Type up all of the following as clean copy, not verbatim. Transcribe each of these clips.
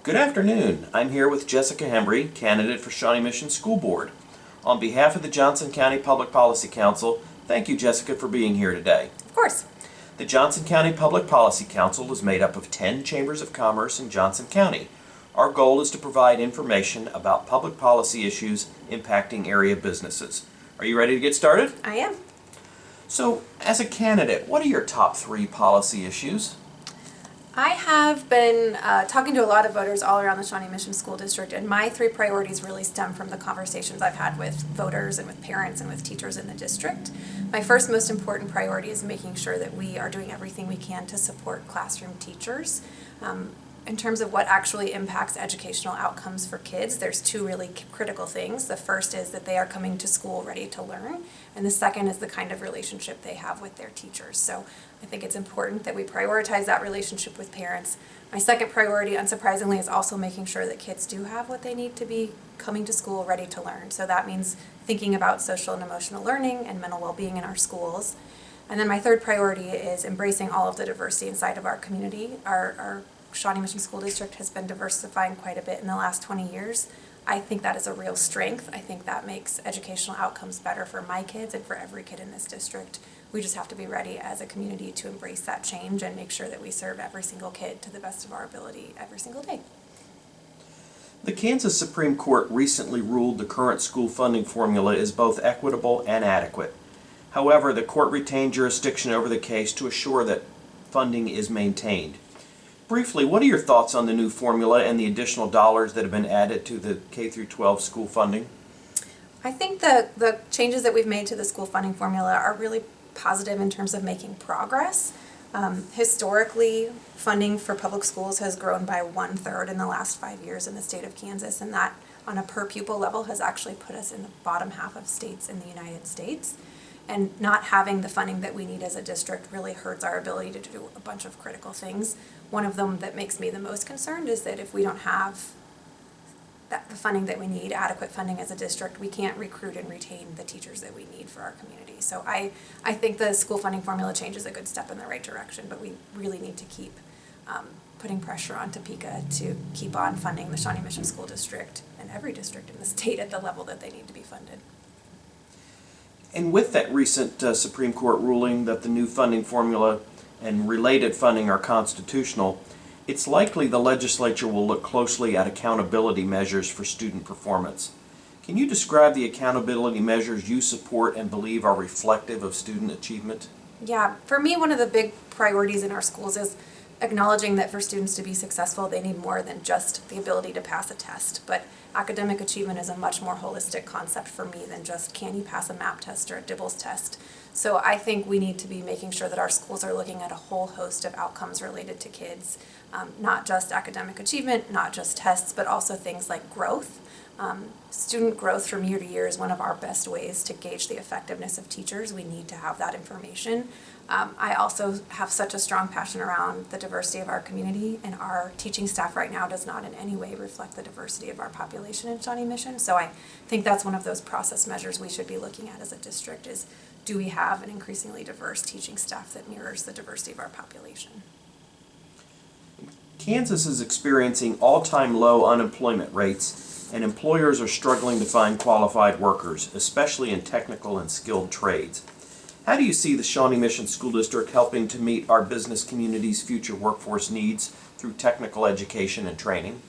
Good afternoon. I'm here with Jessica Hembree, candidate for Shawnee Mission School Board. On behalf of the Johnson County Public Policy Council, thank you, Jessica, for being here today. Of course. The Johnson County Public Policy Council is made up of 10 chambers of commerce in Johnson County. Our goal is to provide information about public policy issues impacting area businesses. Are you ready to get started? I am. So, as a candidate, what are your top 3 policy issues? I have been talking to a lot of voters all around the Shawnee Mission School District, and my 3 priorities really stem from the conversations I've had with voters and with parents and with teachers in the district. My first most important priority is making sure that we are doing everything we can to support classroom teachers. In terms of what actually impacts educational outcomes for kids, there's 2 really critical things. The first is that they are coming to school ready to learn, and the second is the kind of relationship they have with their teachers. So I think it's important that we prioritize that relationship with parents. My second priority, unsurprisingly, is also making sure that kids do have what they need to be coming to school ready to learn. So that means thinking about social and emotional learning and mental well-being in our schools. And then my third priority is embracing all of the diversity inside of our community. Our Shawnee Mission School District has been diversifying quite a bit in the last 20 years. I think that is a real strength. I think that makes educational outcomes better for my kids and for every kid in this district. We just have to be ready as a community to embrace that change and make sure that we serve every single kid to the best of our ability every single day. The Kansas Supreme Court recently ruled the current school funding formula is both equitable and adequate. However, the court retained jurisdiction over the case to assure that funding is maintained. Briefly, what are your thoughts on the new formula and the additional dollars that have been added to the K-12 school funding? I think the changes that we've made to the school funding formula are really positive in terms of making progress. Historically, funding for public schools has grown by 1/3 in the last 5 years in the state of Kansas, and that on a per pupil level has actually put us in the bottom half of states in the United States. And not having the funding that we need as a district really hurts our ability to do a bunch of critical things. One of them that makes me the most concerned is that if we don't have the funding that we need, adequate funding as a district, we can't recruit and retain the teachers that we need for our community. So I think the school funding formula change is a good step in the right direction, but we really need to keep putting pressure on Topeka to keep on funding the Shawnee Mission School District and every district in the state at the level that they need to be funded. And with that recent Supreme Court ruling that the new funding formula and related funding are constitutional, it's likely the legislature will look closely at accountability measures for student performance. Can you describe the accountability measures you support and believe are reflective of student achievement? Yeah, for me, one of the big priorities in our schools is acknowledging that for students to be successful, they need more than just the ability to pass a test. But academic achievement is a much more holistic concept for me than just can you pass a MAP test or a DIBELS test. So I think we need to be making sure that our schools are looking at a whole host of outcomes related to kids, not just academic achievement, not just tests, but also things like growth. Student growth from year to year is one of our best ways to gauge the effectiveness of teachers. We need to have that information. I also have such a strong passion around the diversity of our community, and our teaching staff right now does not in any way reflect the diversity of our population in Shawnee Mission. So I think that's one of those process measures we should be looking at as a district is, do we have an increasingly diverse teaching staff that mirrors the diversity of our population? Kansas is experiencing all-time low unemployment rates, and employers are struggling to find qualified workers, especially in technical and skilled trades. How do you see the Shawnee Mission School District helping to meet our business community's future workforce needs through technical education and training?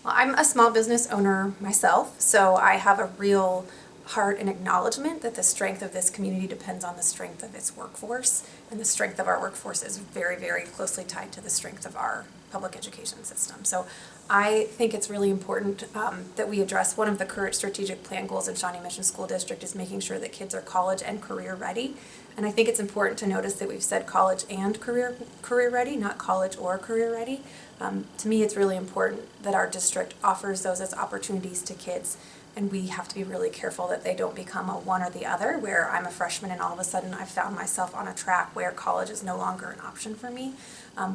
Well, I'm a small business owner myself, so I have a real heart and acknowledgement that the strength of this community depends on the strength of its workforce, and the strength of our workforce is very, very closely tied to the strength of our public education system. So I think it's really important that we address one of the current strategic plan goals in Shawnee Mission School District is making sure that kids are college and career ready. And I think it's important to notice that we've said college and career ready, not college or career ready. To me, it's really important that our district offers those as opportunities to kids, and we have to be really careful that they don't become a one or the other, where I'm a freshman and all of a sudden I've found myself on a track where college is no longer an option for me.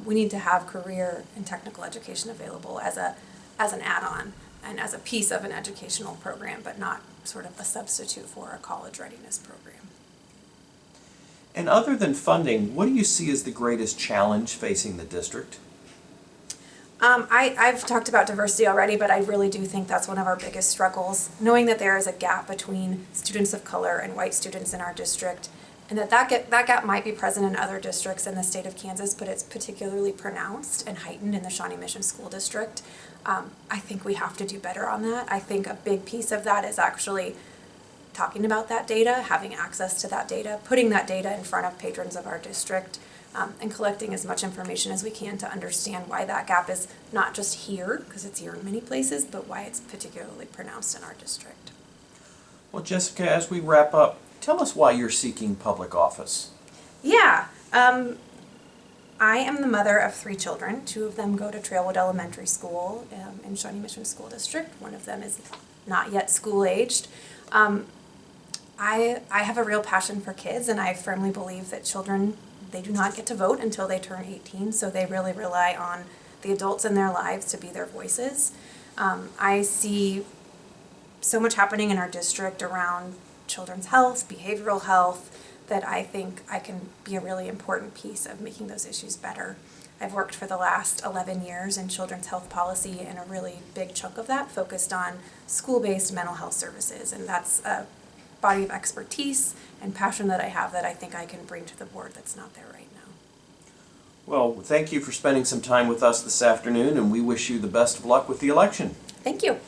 We need to have career and technical education available as an add-on and as a piece of an educational program, but not sort of a substitute for a college readiness program. And other than funding, what do you see as the greatest challenge facing the district? I've talked about diversity already, but I really do think that's one of our biggest struggles. Knowing that there is a gap between students of color and white students in our district, and that gap might be present in other districts in the state of Kansas, but it's particularly pronounced and heightened in the Shawnee Mission School District. I think we have to do better on that. I think a big piece of that is actually talking about that data, having access to that data, putting that data in front of patrons of our district, and collecting as much information as we can to understand why that gap is not just here, because it's here in many places, but why it's particularly pronounced in our district. Well, Jessica, as we wrap up, tell us why you're seeking public office. Yeah, I am the mother of 3 children. 2 of them go to Trailwood Elementary School in Shawnee Mission School District. One of them is not yet school-aged. I have a real passion for kids, and I firmly believe that children, they do not get to vote until they turn 18, so they really rely on the adults in their lives to be their voices. I see so much happening in our district around children's health, behavioral health, that I think I can be a really important piece of making those issues better. I've worked for the last 11 years in children's health policy, and a really big chunk of that focused on school-based mental health services, and that's a body of expertise and passion that I have that I think I can bring to the board that's not there right now. Well, thank you for spending some time with us this afternoon, and we wish you the best of luck with the election. Thank you.